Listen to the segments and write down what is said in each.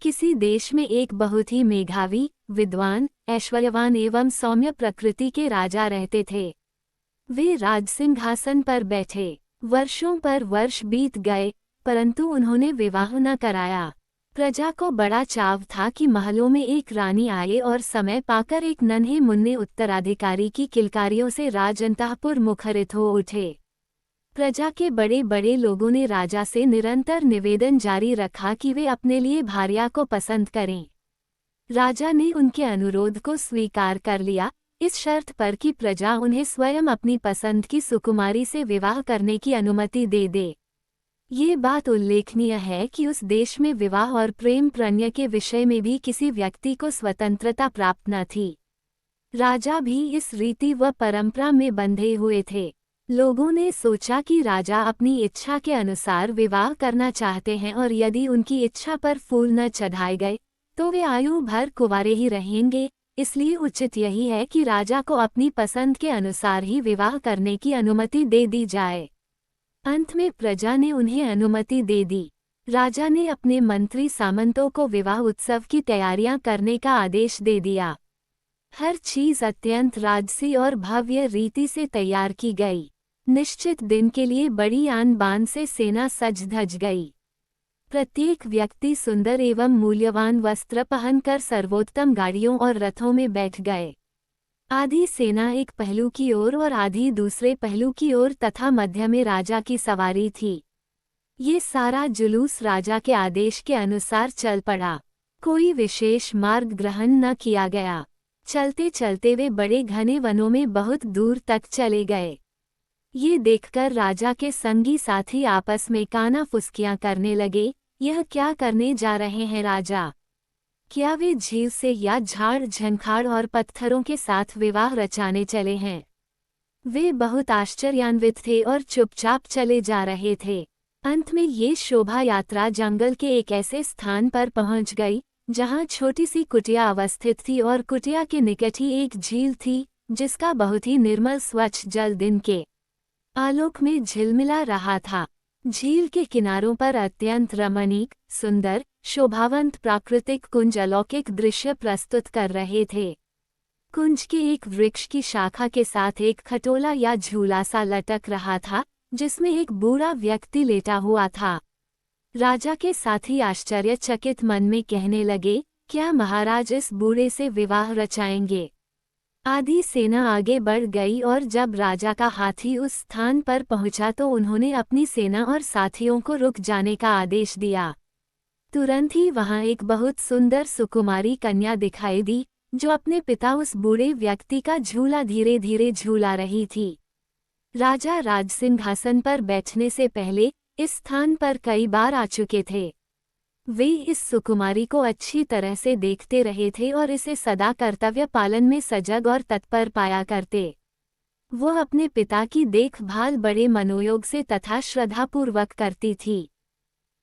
किसी देश में एक बहुत ही मेधावी, विद्वान, ऐश्वर्यवान एवं सौम्य प्रकृति के राजा रहते थे। वे राजसिंहासन पर बैठे। वर्षों पर वर्ष बीत गए, परंतु उन्होंने विवाह न कराया। प्रजा को बड़ा चाव था कि महलों में एक रानी आए और समय पाकर एक नन्हे मुन्ने उत्तराधिकारी की किलकारियों से राज अंतःपुर मुखरित हो उठे। प्रजा के बड़े बड़े लोगों ने राजा से निरंतर निवेदन जारी रखा कि वे अपने लिए भार्या को पसंद करें। राजा ने उनके अनुरोध को स्वीकार कर लिया, इस शर्त पर कि प्रजा उन्हें स्वयं अपनी पसंद की सुकुमारी से विवाह करने की अनुमति दे दे। ये बात उल्लेखनीय है कि उस देश में विवाह और प्रेम प्रणय के विषय में भी किसी व्यक्ति को स्वतंत्रता प्राप्त न थी। राजा भी इस रीति व परंपरा में बंधे हुए थे। लोगों ने सोचा कि राजा अपनी इच्छा के अनुसार विवाह करना चाहते हैं और यदि उनकी इच्छा पर फूल न चढ़ाए गए तो वे आयु भर कुंवारे ही रहेंगे, इसलिए उचित यही है कि राजा को अपनी पसंद के अनुसार ही विवाह करने की अनुमति दे दी जाए। अंत में प्रजा ने उन्हें अनुमति दे दी। राजा ने अपने मंत्री सामंतों को विवाह उत्सव की तैयारियां करने का आदेश दे दिया। हर चीज अत्यंत राजसी और भव्य रीति से तैयार की गई। निश्चित दिन के लिए बड़ी आन बान से सेना सज धज गई। प्रत्येक व्यक्ति सुंदर एवं मूल्यवान वस्त्र पहनकर सर्वोत्तम गाड़ियों और रथों में बैठ गए। आधी सेना एक पहलू की ओर और आधी दूसरे पहलू की ओर तथा मध्य में राजा की सवारी थी। ये सारा जुलूस राजा के आदेश के अनुसार चल पड़ा। कोई विशेष मार्ग ग्रहण न किया गया। चलते चलते वे बड़े घने वनों में बहुत दूर तक चले गए। ये देखकर राजा के संगी साथी आपस में काना फुसकियां करने लगे। यह क्या करने जा रहे हैं राजा? क्या वे झील से या झाड़ झंखाड़ और पत्थरों के साथ विवाह रचाने चले हैं? वे बहुत आश्चर्यान्वित थे और चुपचाप चले जा रहे थे। अंत में ये शोभा यात्रा जंगल के एक ऐसे स्थान पर पहुंच गई जहां छोटी सी कुटिया अवस्थित थी और कुटिया के निकट ही एक झील थी जिसका बहुत ही निर्मल स्वच्छ जल दिन के आलोक में झिलमिला रहा था। झील के किनारों पर अत्यंत रमणीक, सुंदर, शोभावंत प्राकृतिक कुंज अलौकिक दृश्य प्रस्तुत कर रहे थे। कुंज के एक वृक्ष की शाखा के साथ एक खटोला या झूला सा लटक रहा था जिसमें एक बूढ़ा व्यक्ति लेटा हुआ था। राजा के साथी आश्चर्यचकित मन में कहने लगे, क्या महाराज इस बूढ़े से विवाह रचाएंगे? आधी सेना आगे बढ़ गई और जब राजा का हाथी उस स्थान पर पहुंचा तो उन्होंने अपनी सेना और साथियों को रुक जाने का आदेश दिया। तुरंत ही वहां एक बहुत सुंदर सुकुमारी कन्या दिखाई दी जो अपने पिता उस बूढ़े व्यक्ति का झूला धीरे धीरे झूला रही थी। राजा राजसिंहासन पर बैठने से पहले इस स्थान पर कई बार आ चुके थे। वे इस सुकुमारी को अच्छी तरह से देखते रहे थे और इसे सदा कर्तव्य पालन में सजग और तत्पर पाया करते। वह अपने पिता की देखभाल बड़े मनोयोग से तथा श्रद्धापूर्वक करती थी।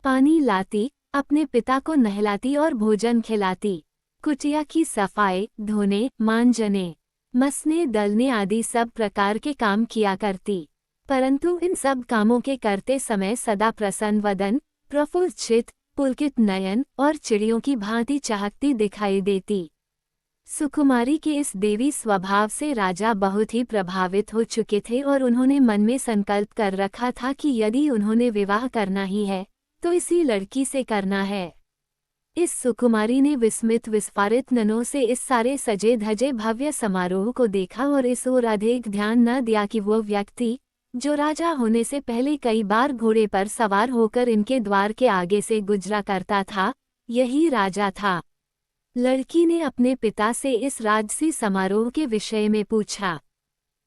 पानी लाती, अपने पिता को नहलाती और भोजन खिलाती, कुटिया की सफाई, धोने, मांजने, मसने दलने आदि सब प्रकार के काम किया करती। परंतु इन सब कामों के करते समय सदा प्रसन्न वदन, प्रफुल्ल चित्त, पुलकित नयन और चिड़ियों की भांति चहकती दिखाई देती। सुकुमारी के इस देवी स्वभाव से राजा बहुत ही प्रभावित हो चुके थे और उन्होंने मन में संकल्प कर रखा था कि यदि उन्होंने विवाह करना ही है तो इसी लड़की से करना है। इस सुकुमारी ने विस्मित विस्फारित नयनों से इस सारे सजे धजे भव्य समारोह को देखा और इस ओर अधिक ध्यान न दिया कि वो व्यक्ति जो राजा होने से पहले कई बार घोड़े पर सवार होकर इनके द्वार के आगे से गुजरा करता था, यही राजा था। लड़की ने अपने पिता से इस राजसी समारोह के विषय में पूछा।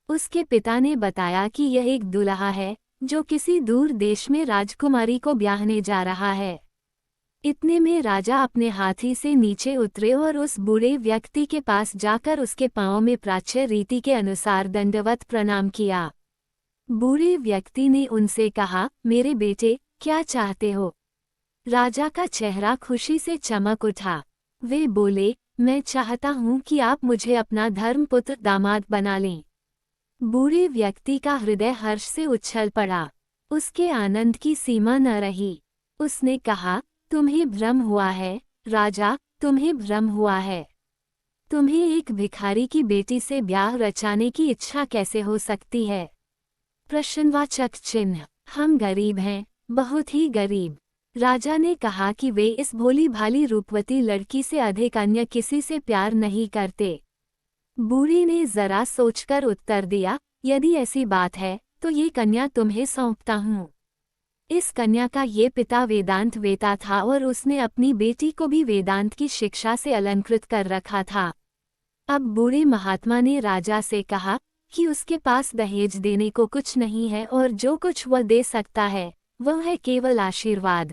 उसके पिता ने बताया कि यह एक दुल्हा है जो किसी दूर देश में राजकुमारी को ब्याहने जा रहा है। इतने में राजा अपने हाथी से नीचे उतरे और उस बूढ़े व्यक्ति के पास जाकर उसके पांव में प्राच्य रीति के अनुसार दंडवत प्रणाम किया। बूढ़े व्यक्ति ने उनसे कहा, मेरे बेटे, क्या चाहते हो? राजा का चेहरा खुशी से चमक उठा। वे बोले, मैं चाहता हूँ कि आप मुझे अपना धर्मपुत्र दामाद बना लें। बूढ़े व्यक्ति का हृदय हर्ष से उछल पड़ा। उसके आनंद की सीमा न रही। उसने कहा, तुम्हें भ्रम हुआ है, राजा, तुम्हें भ्रम हुआ है। तुम्हें एक भिखारी की बेटी से ब्याह रचाने की इच्छा कैसे हो सकती है? प्रश्नवाचक चिन्ह। हम गरीब हैं, बहुत ही गरीब। राजा ने कहा कि वे इस भोली भाली रूपवती लड़की से अधिक अन्य किसी से प्यार नहीं करते। बूढ़ी ने जरा सोचकर उत्तर दिया, यदि ऐसी बात है तो ये कन्या तुम्हें सौंपता हूँ। इस कन्या का ये पिता वेदांत वेता था और उसने अपनी बेटी को भी वेदांत की शिक्षा से अलंकृत कर रखा था। अब बूढ़े महात्मा ने राजा से कहा कि उसके पास दहेज देने को कुछ नहीं है और जो कुछ वह दे सकता है वह है केवल आशीर्वाद।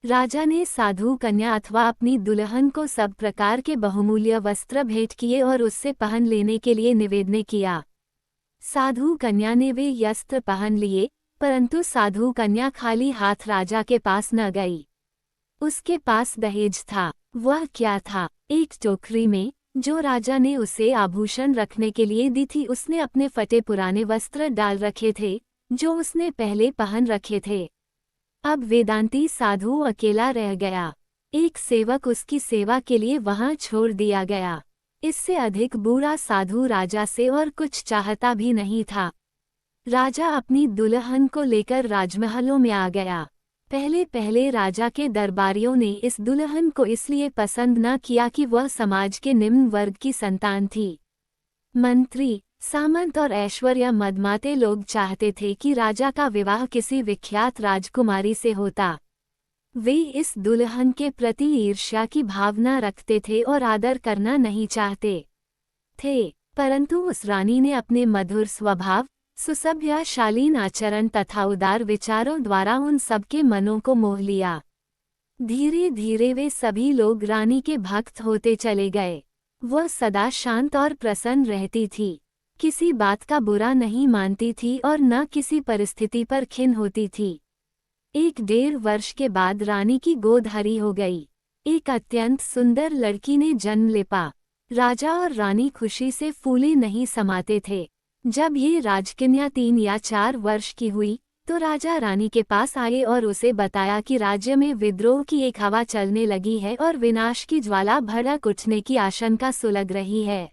राजा ने साधु कन्या अथवा अपनी दुल्हन को सब प्रकार के बहुमूल्य वस्त्र भेंट किए और उससे पहन लेने के लिए निवेदन किया। साधु कन्या ने वे वस्त्र पहन लिए, परंतु साधु कन्या खाली हाथ राजा के पास न गई। उसके पास दहेज था। वह क्या था? एक टोकरी में, जो राजा ने उसे आभूषण रखने के लिए दी थी, उसने अपने फटे पुराने वस्त्र डाल रखे थे जो उसने पहले पहन रखे थे। अब वेदांती साधु अकेला रह गया। एक सेवक उसकी सेवा के लिए वहां छोड़ दिया गया। इससे अधिक बूढ़ा साधु राजा से और कुछ चाहता भी नहीं था। राजा अपनी दुल्हन को लेकर राजमहलों में आ गया। पहले पहले राजा के दरबारियों ने इस दुल्हन को इसलिए पसंद न किया कि वह समाज के निम्न वर्ग की संतान थी। मंत्री, सामंत और ऐश्वर्य मदमाते लोग चाहते थे कि राजा का विवाह किसी विख्यात राजकुमारी से होता। वे इस दुल्हन के प्रति ईर्ष्या की भावना रखते थे और आदर करना नहीं चाहते थे, परंतु उस रानी ने अपने मधुर स्वभाव, सुसभ्य शालीन आचरण तथा उदार विचारों द्वारा उन सबके मनों को मोह लिया। धीरे धीरे वे सभी लोग रानी के भक्त होते चले गए। वह सदा शांत और प्रसन्न रहती थी, किसी बात का बुरा नहीं मानती थी और न किसी परिस्थिति पर खिन्न होती थी। 1-1.5 वर्ष के बाद रानी की गोद हरी हो गई। एक अत्यंत सुंदर लड़की ने जन्म लिया। राजा और रानी खुशी से फूले नहीं समाते थे। जब ये राजकन्या 3 या 4 वर्ष की हुई तो राजा रानी के पास आए और उसे बताया कि राज्य में विद्रोह की एक हवा चलने लगी है और विनाश की ज्वाला भड़क उठने की आशंका सुलग रही है।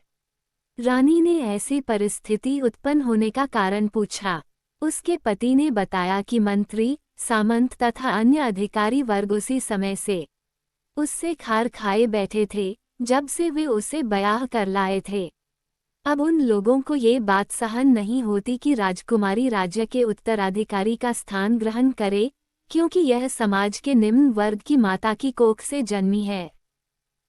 रानी ने ऐसी परिस्थिति उत्पन्न होने का कारण पूछा। उसके पति ने बताया कि मंत्री, सामंत तथा अन्य अधिकारी वर्ग उसी समय से उससे खार खाए बैठे थे जब से वे उसे ब्याह कर लाए थे। अब उन लोगों को ये बात सहन नहीं होती कि राजकुमारी राज्य के उत्तराधिकारी का स्थान ग्रहण करे, क्योंकि यह समाज के निम्न वर्ग की माता की कोख से जन्मी है।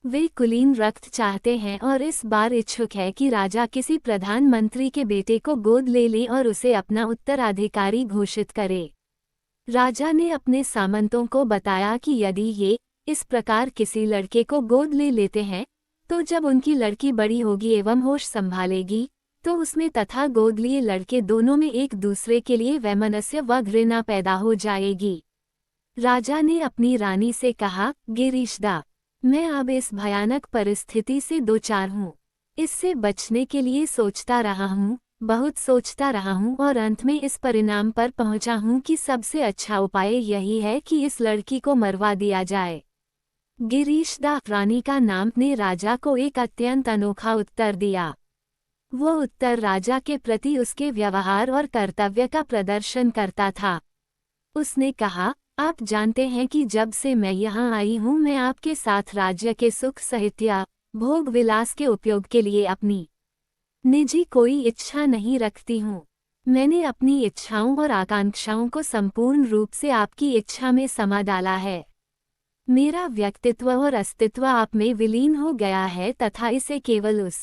वे कुलीन रक्त चाहते हैं और इस बार इच्छुक है कि राजा किसी प्रधानमंत्री के बेटे को गोद ले ले और उसे अपना उत्तराधिकारी घोषित करे। राजा ने अपने सामंतों को बताया कि यदि ये इस प्रकार किसी लड़के को गोद ले लेते हैं तो जब उनकी लड़की बड़ी होगी एवं होश संभालेगी तो उसमें तथा गोद लिए लड़के दोनों में एक दूसरे के लिए वैमनस्य व घृणा पैदा हो जाएगी। राजा ने अपनी रानी से कहा, गिरीशदा, मैं अब इस भयानक परिस्थिति से दो चार हूँ। इससे बचने के लिए सोचता रहा हूँ, बहुत सोचता रहा हूँ और अंत में इस परिणाम पर पहुँचा हूँ कि सबसे अच्छा उपाय यही है कि इस लड़की को मरवा दिया जाए। गिरीशदा रानी का नाम ने राजा को एक अत्यंत अनोखा उत्तर दिया। वो उत्तर राजा के प्रति उसके व्यवहार और कर्तव्य का प्रदर्शन करता था। उसने कहा, आप जानते हैं कि जब से मैं यहाँ आई हूँ मैं आपके साथ राज्य के सुख सहित्या भोग विलास के उपयोग के लिए अपनी निजी कोई इच्छा नहीं रखती हूँ। मैंने अपनी इच्छाओं और आकांक्षाओं को संपूर्ण रूप से आपकी इच्छा में समा डाला है। मेरा व्यक्तित्व और अस्तित्व आप में विलीन हो गया है तथा इसे केवल उस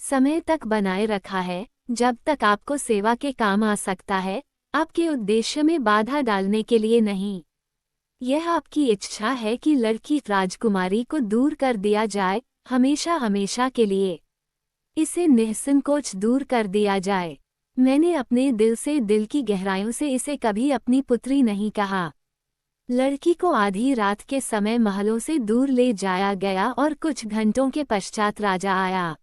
समय तक बनाए रखा है जब तक आपको सेवा के काम आ सकता है, आपके उद्देश्य में बाधा डालने के लिए नहीं। यह आपकी इच्छा है कि लड़की राजकुमारी को दूर कर दिया जाए, हमेशा हमेशा के लिए इसे निःसंकोच दूर कर दिया जाए। मैंने अपने दिल से, दिल की गहराइयों से इसे कभी अपनी पुत्री नहीं कहा। लड़की को आधी रात के समय महलों से दूर ले जाया गया और कुछ घंटों के पश्चात राजा आया।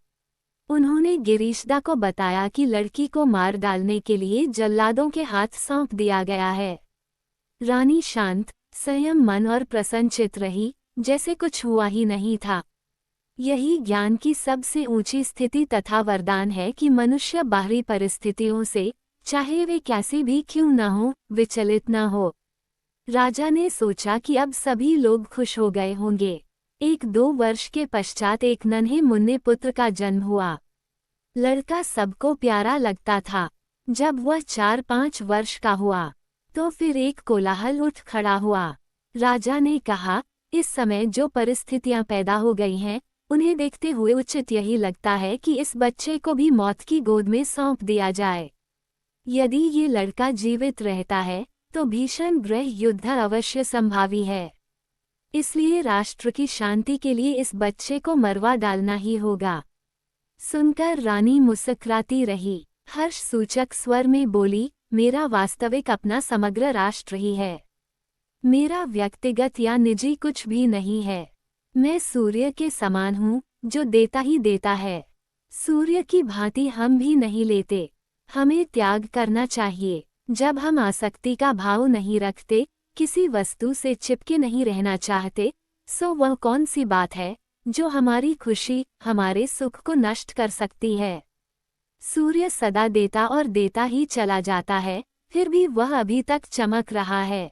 उन्होंने गिरीशदा को बताया कि लड़की को मार डालने के लिए जल्लादों के हाथ सौंप दिया गया है। रानी शांत, संयम मन और प्रसन्नचित रही, जैसे कुछ हुआ ही नहीं था। यही ज्ञान की सबसे ऊंची स्थिति तथा वरदान है कि मनुष्य बाहरी परिस्थितियों से, चाहे वे कैसी भी क्यों न हो, विचलित न हो। राजा ने सोचा कि अब सभी लोग खुश हो गए होंगे। 1-2 वर्ष के पश्चात एक नन्हे मुन्ने पुत्र का जन्म हुआ। लड़का सबको प्यारा लगता था। जब वह 4-5 वर्ष का हुआ तो फिर एक कोलाहल उठ खड़ा हुआ। राजा ने कहा, इस समय जो परिस्थितियां पैदा हो गई हैं, उन्हें देखते हुए उचित यही लगता है कि इस बच्चे को भी मौत की गोद में सौंप दिया जाए। यदि ये लड़का जीवित रहता है तो भीषण गृह युद्ध अवश्य संभावी है। इसलिए राष्ट्र की शांति के लिए इस बच्चे को मरवा डालना ही होगा। सुनकर रानी मुस्कुराती रही, हर्ष सूचक स्वर में बोली, मेरा वास्तविक अपना समग्र राष्ट्र ही है। मेरा व्यक्तिगत या निजी कुछ भी नहीं है। मैं सूर्य के समान हूँ, जो देता ही देता है। सूर्य की भांति हम भी नहीं लेते। हमें त्याग करना चाहिए। जब हम आसक्ति का भाव नहीं रखते, किसी वस्तु से चिपके नहीं रहना चाहते, सो वह कौन सी बात है जो हमारी खुशी, हमारे सुख को नष्ट कर सकती है। सूर्य सदा देता और देता ही चला जाता है, फिर भी वह अभी तक चमक रहा है।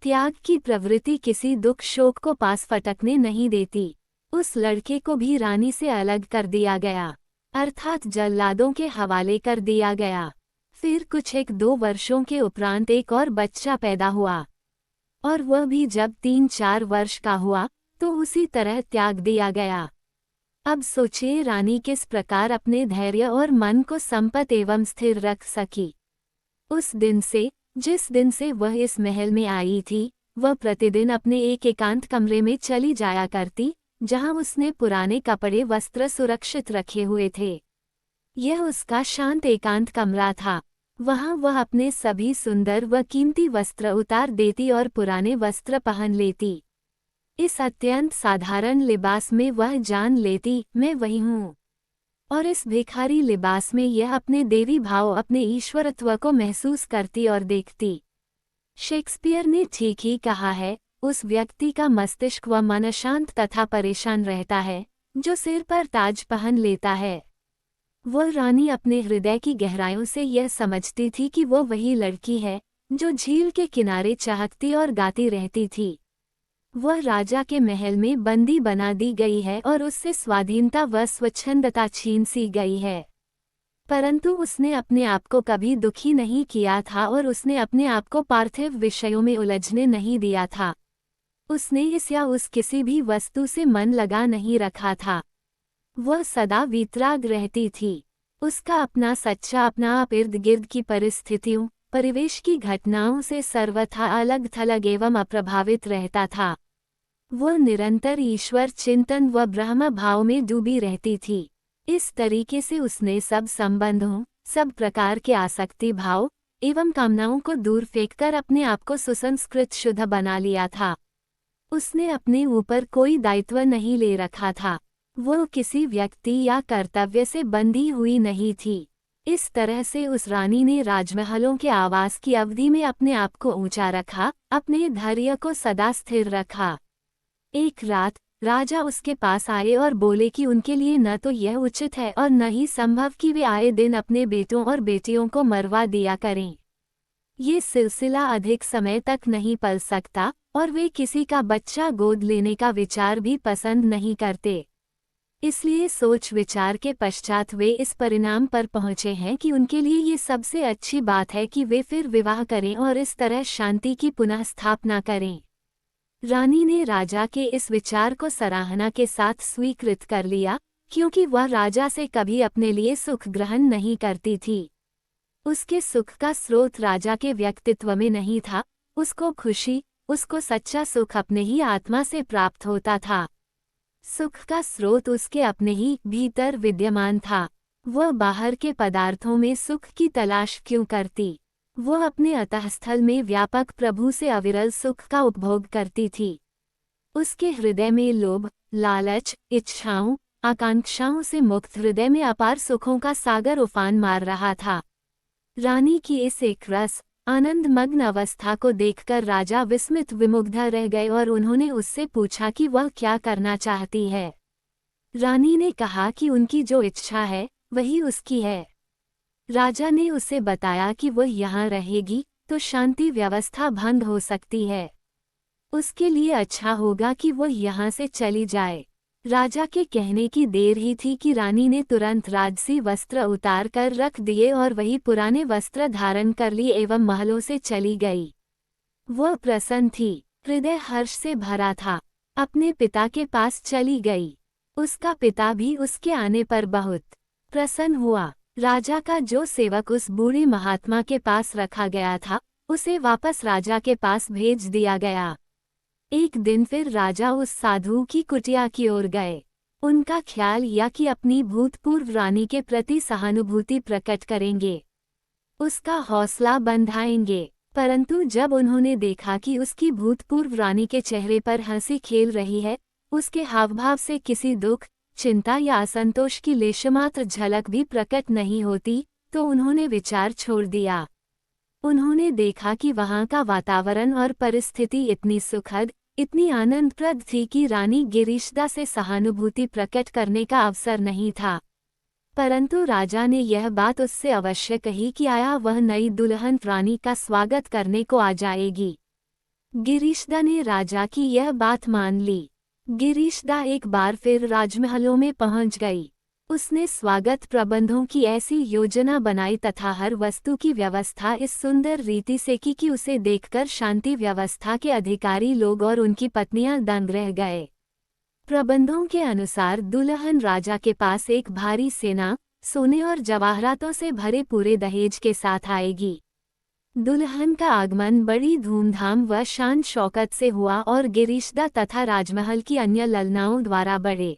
त्याग की प्रवृत्ति किसी दुख शोक को पास फटकने नहीं देती। उस लड़के को भी रानी से अलग कर दिया गया, अर्थात जल्लादों के हवाले कर दिया गया। फिर कुछ 1-2 वर्षों के उपरांत एक और बच्चा पैदा हुआ, और वह भी जब 3-4 वर्ष का हुआ तो उसी तरह त्याग दिया गया। अब सोचिए रानी किस प्रकार अपने धैर्य और मन को संपत एवं स्थिर रख सकी। उस दिन से, जिस दिन से वह इस महल में आई थी, वह प्रतिदिन अपने एक एकांत कमरे में चली जाया करती, जहां उसने पुराने कपड़े वस्त्र सुरक्षित रखे हुए थे। यह उसका शांत एकांत कमरा था। वहां वह अपने सभी सुंदर व कीमती वस्त्र उतार देती और पुराने वस्त्र पहन लेती। इस अत्यंत साधारण लिबास में वह जान लेती, मैं वही हूँ। और इस भिखारी लिबास में यह अपने देवी भाव, अपने ईश्वरत्व को महसूस करती और देखती। शेक्सपियर ने ठीक ही कहा है, उस व्यक्ति का मस्तिष्क व मन अशांत तथा परेशान रहता है, जो सिर पर ताज पहन लेता है। वह रानी अपने हृदय की गहराइयों से यह समझती थी कि वो वही लड़की है, जो झील के किनारे चहकती और गाती रहती थी। वह राजा के महल में बंदी बना दी गई है और उससे स्वाधीनता व स्वच्छंदता छीन सी गई है। परंतु उसने अपने आप को कभी दुखी नहीं किया था और उसने अपने आप को पार्थिव विषयों में उलझने नहीं दिया था। उसने इस या उस किसी भी वस्तु से मन लगा नहीं रखा था। वह सदा वीतराग रहती थी। उसका अपना सच्चा अपना आप इर्द गिर्द की परिस्थितियों, परिवेश की घटनाओं से सर्वथा अलग थलग एवं अप्रभावित रहता था। वह निरंतर ईश्वर चिंतन व ब्रह्म भाव में डूबी रहती थी। इस तरीके से उसने सब संबंधों, सब प्रकार के आसक्ति भाव एवं कामनाओं को दूर फेंककर अपने आप को सुसंस्कृत शुद्ध बना लिया था। उसने अपने ऊपर कोई दायित्व नहीं ले रखा था। वह किसी व्यक्ति या कर्तव्य से बंधी हुई नहीं थी। इस तरह से उस रानी ने राजमहलों के आवास की अवधि में अपने आप को ऊंचा रखा, अपने धैर्य को सदा स्थिर रखा। एक रात राजा उसके पास आए और बोले कि उनके लिए न तो यह उचित है और न ही संभव कि वे आए दिन अपने बेटों और बेटियों को मरवा दिया करें। ये सिलसिला अधिक समय तक नहीं पल सकता और वे किसी का बच्चा गोद लेने का विचार भी पसंद नहीं करते। इसलिए सोच विचार के पश्चात वे इस परिणाम पर पहुँचे हैं कि उनके लिए ये सबसे अच्छी बात है कि वे फिर विवाह करें और इस तरह शांति की पुनः स्थापना करें। रानी ने राजा के इस विचार को सराहना के साथ स्वीकृत कर लिया, क्योंकि वह राजा से कभी अपने लिए सुख ग्रहण नहीं करती थी। उसके सुख का स्रोत राजा के व्यक्तित्व में नहीं था। उसको खुशी, उसको सच्चा सुख अपने ही आत्मा से प्राप्त होता था। सुख का स्रोत उसके अपने ही भीतर विद्यमान था। वह बाहर के पदार्थों में सुख की तलाश क्यों करती? वह अपने अतःस्थल में व्यापक प्रभु से अविरल सुख का उपभोग करती थी। उसके हृदय में लोभ, लालच, इच्छाओं, आकांक्षाओं से मुक्त हृदय में अपार सुखों का सागर उफान मार रहा था। रानी की इस एक रस, आनंदमग्न अवस्था को देखकर राजा विस्मित विमुग्ध रह गए और उन्होंने उससे पूछा कि वह क्या करना चाहती है। रानी ने कहा कि उनकी जो इच्छा है वही उसकी है। राजा ने उसे बताया कि वह यहाँ रहेगी तो शांति व्यवस्था भंग हो सकती है। उसके लिए अच्छा होगा कि वह यहाँ से चली जाए। राजा के कहने की देर ही थी कि रानी ने तुरंत राजसी वस्त्र उतार कर रख दिए और वही पुराने वस्त्र धारण कर लिए एवं महलों से चली गई। वह प्रसन्न थी, हृदय हर्ष से भरा था। अपने पिता के पास चली गई। उसका पिता भी उसके आने पर बहुत प्रसन्न हुआ। राजा का जो सेवक उस बूढ़े महात्मा के पास रखा गया था उसे वापस राजा के पास भेज दिया गया। एक दिन फिर राजा उस साधु की कुटिया की ओर गए। उनका ख्याल या कि अपनी भूतपूर्व रानी के प्रति सहानुभूति प्रकट करेंगे, उसका हौसला बंधाएंगे। परंतु जब उन्होंने देखा कि उसकी भूतपूर्व रानी के चेहरे पर हंसी खेल रही है, उसके हावभाव से किसी दुख, चिंता या असंतोष की लेशमात्र झलक भी प्रकट नहीं होती, तो उन्होंने विचार छोड़ दिया। उन्होंने देखा कि वहाँ का वातावरण और परिस्थिति इतनी सुखद, इतनी आनंदप्रद थी कि रानी गिरीशदा से सहानुभूति प्रकट करने का अवसर नहीं था। परंतु राजा ने यह बात उससे अवश्य कही कि आया वह नई दुल्हन रानी का स्वागत करने को आ जाएगी। गिरीशदा ने राजा की यह बात मान ली। गिरीशदा एक बार फिर राजमहलों में पहुंच गई। उसने स्वागत प्रबंधों की ऐसी योजना बनाई तथा हर वस्तु की व्यवस्था इस सुंदर रीति से की कि उसे देखकर शांति व्यवस्था के अधिकारी लोग और उनकी पत्नियां दंग रह गए। प्रबंधों के अनुसार दुल्हन राजा के पास एक भारी सेना, सोने और जवाहरातों से भरे पूरे दहेज के साथ आएगी। दुल्हन का आगमन बड़ी धूमधाम व शान शौकत से हुआ और गिरीशदा तथा राजमहल की अन्य ललनाओं द्वारा बड़े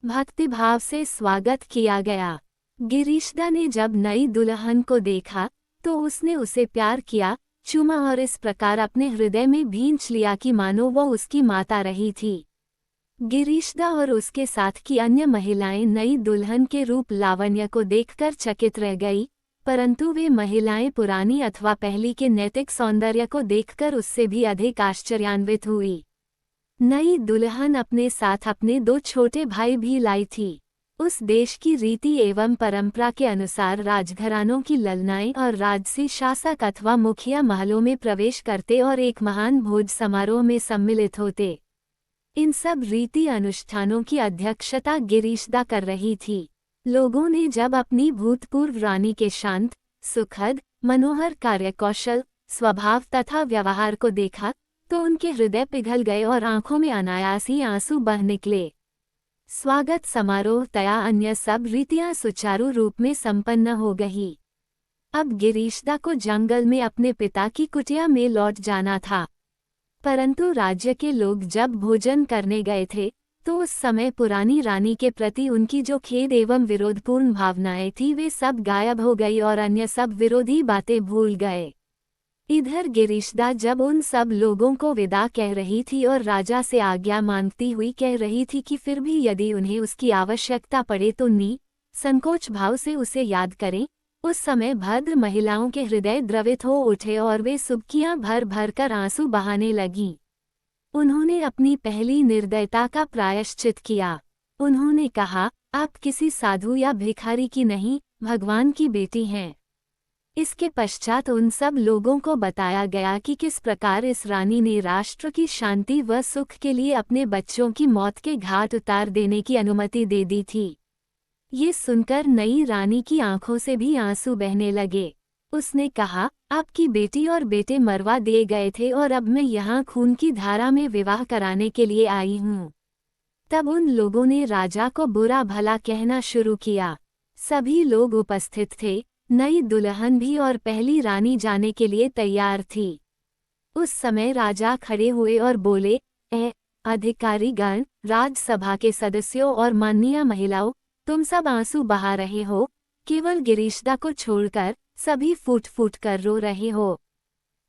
भक्तिभाव से स्वागत किया गया। गिरीशदा ने जब नई दुल्हन को देखा तो उसने उसे प्यार किया, चूमा और इस प्रकार अपने हृदय में भींच लिया कि मानो वो उसकी माता रही थी। गिरीशदा और उसके साथ की अन्य महिलाएं नई दुल्हन के रूप लावण्य को देखकर चकित रह गई, परंतु वे महिलाएं पुरानी अथवा पहली के नैतिक सौंदर्य को देखकर उससे भी अधिक आश्चर्यान्वित हुई। नई दुल्हन अपने साथ अपने 2 छोटे भाई भी लाई थी। उस देश की रीति एवं परंपरा के अनुसार राजघरानों की ललनाएं और राजसी शासक अथवा मुखिया महलों में प्रवेश करते और एक महान भोज समारोह में सम्मिलित होते। इन सब रीति अनुष्ठानों की अध्यक्षता गिरीशदा कर रही थी। लोगों ने जब अपनी भूतपूर्व रानी के शांत, सुखद, मनोहर कार्यकौशल, स्वभाव तथा व्यवहार को देखा तो उनके हृदय पिघल गए और आंखों में अनायास ही आंसू बह निकले। स्वागत समारोह तया अन्य सब रीतियां सुचारू रूप में संपन्न हो गई। अब गिरीशदा को जंगल में अपने पिता की कुटिया में लौट जाना था। परंतु राज्य के लोग जब भोजन करने गए थे तो उस समय पुरानी रानी के प्रति उनकी जो खेद एवं विरोधपूर्ण भावनाएं थी वे सब गायब हो गई और अन्य सब विरोधी बातें भूल गए। इधर गिरीशदा जब उन सब लोगों को विदा कह रही थी और राजा से आज्ञा मांगती हुई कह रही थी कि फिर भी यदि उन्हें उसकी आवश्यकता पड़े तो संकोच भाव से उसे याद करें, उस समय भद्र महिलाओं के हृदय द्रवित हो उठे और वे सुबकियां भर भर कर आंसू बहाने लगीं। उन्होंने अपनी पहली निर्दयता का प्रायश्चित किया। उन्होंने कहा, आप किसी साधु या भिखारी की नहीं, भगवान की बेटी हैं। इसके पश्चात उन सब लोगों को बताया गया कि किस प्रकार इस रानी ने राष्ट्र की शांति व सुख के लिए अपने बच्चों की मौत के घाट उतार देने की अनुमति दे दी थी। ये सुनकर नई रानी की आंखों से भी आंसू बहने लगे। उसने कहा, आपकी बेटी और बेटे मरवा दिए गए थे और अब मैं यहाँ खून की धारा में विवाह कराने के लिए आई हूँ। तब उन लोगों ने राजा को बुरा भला कहना शुरू किया। सभी लोग उपस्थित थे, नई दुल्हन भी और पहली रानी जाने के लिए तैयार थी। उस समय राजा खड़े हुए और बोले, अधिकारीगण, राजसभा के सदस्यों और माननीय महिलाओं, तुम सब आंसू बहा रहे हो, केवल गिरीशदा को छोड़कर सभी फूट फूट कर रो रहे हो।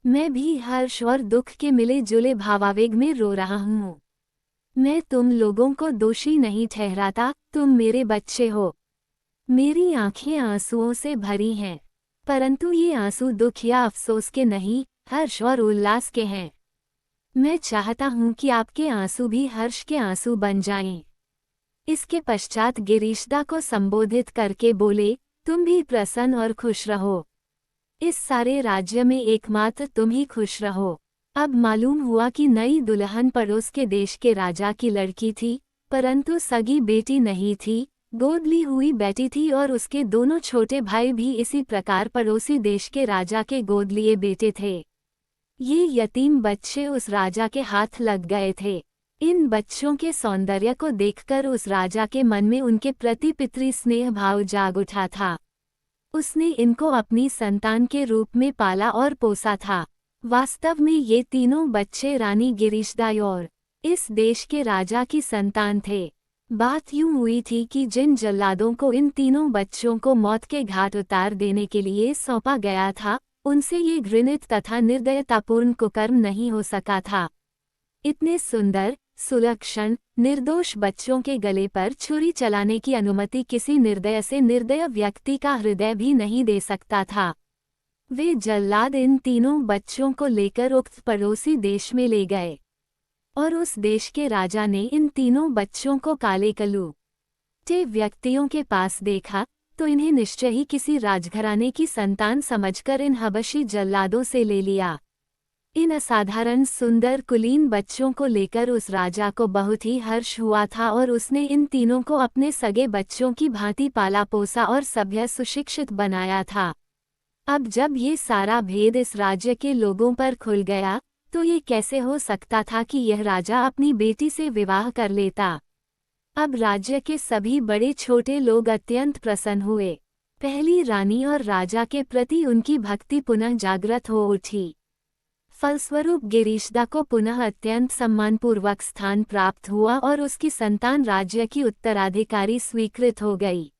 मैं भी हर्ष और दुख के मिले जुले भावावेग में रो रहा हूँ। मैं तुम लोगों को दोषी नहीं ठहराता, तुम मेरे बच्चे हो। मेरी आंखें आंसुओं से भरी हैं। परंतु ये आंसू दुख या अफसोस के नहीं, हर्ष और उल्लास के हैं। मैं चाहता हूँ कि आपके आंसू भी हर्ष के आंसू बन जाएं। इसके पश्चात गिरीशदा को संबोधित करके बोले, तुम भी प्रसन्न और खुश रहो। इस सारे राज्य में एकमात्र तुम ही खुश रहो। अब मालूम हुआ कि नई दुल्हन पड़ोस के देश के राजा की लड़की थी, परंतु सगी बेटी नहीं थी, गोद ली हुई बेटी थी और उसके दोनों छोटे भाई भी इसी प्रकार पड़ोसी देश के राजा के गोद लिए बेटे थे। ये यतीम बच्चे उस राजा के हाथ लग गए थे। इन बच्चों के सौंदर्य को देखकर उस राजा के मन में उनके प्रति पितृ स्नेह भाव जाग उठा था। उसने इनको अपनी संतान के रूप में पाला और पोसा था। वास्तव में ये तीनों बच्चे रानी गिरीशदा और इस देश के राजा की संतान थे। बात यूं हुई थी कि जिन जल्लादों को इन तीनों बच्चों को मौत के घाट उतार देने के लिए सौंपा गया था, उनसे ये घृणित तथा निर्दयतापूर्ण कुकर्म नहीं हो सका था। इतने सुंदर, सुलक्षण, निर्दोष बच्चों के गले पर छुरी चलाने की अनुमति किसी निर्दय से निर्दय व्यक्ति का हृदय भी नहीं दे सकता था। वे जल्लाद इन तीनों बच्चों को लेकर उक्त पड़ोसी देश में ले गए और उस देश के राजा ने इन तीनों बच्चों को काले कलूटे व्यक्तियों के पास देखा तो इन्हें निश्चय ही किसी राजघराने की संतान समझकर इन हबशी जल्लादों से ले लिया। इन असाधारण सुंदर कुलीन बच्चों को लेकर उस राजा को बहुत ही हर्ष हुआ था और उसने इन तीनों को अपने सगे बच्चों की भांति पाला पोसा और सभ्य सुशिक्षित बनाया था। अब जब ये सारा भेद इस राज्य के लोगों पर खुल गया तो ये कैसे हो सकता था कि यह राजा अपनी बेटी से विवाह कर लेता। अब राज्य के सभी बड़े छोटे लोग अत्यंत प्रसन्न हुए। पहली रानी और राजा के प्रति उनकी भक्ति पुनः जागृत हो उठी। फलस्वरूप गिरीशदा को पुनः अत्यंत सम्मानपूर्वक स्थान प्राप्त हुआ और उसकी संतान राज्य की उत्तराधिकारी स्वीकृत हो गई।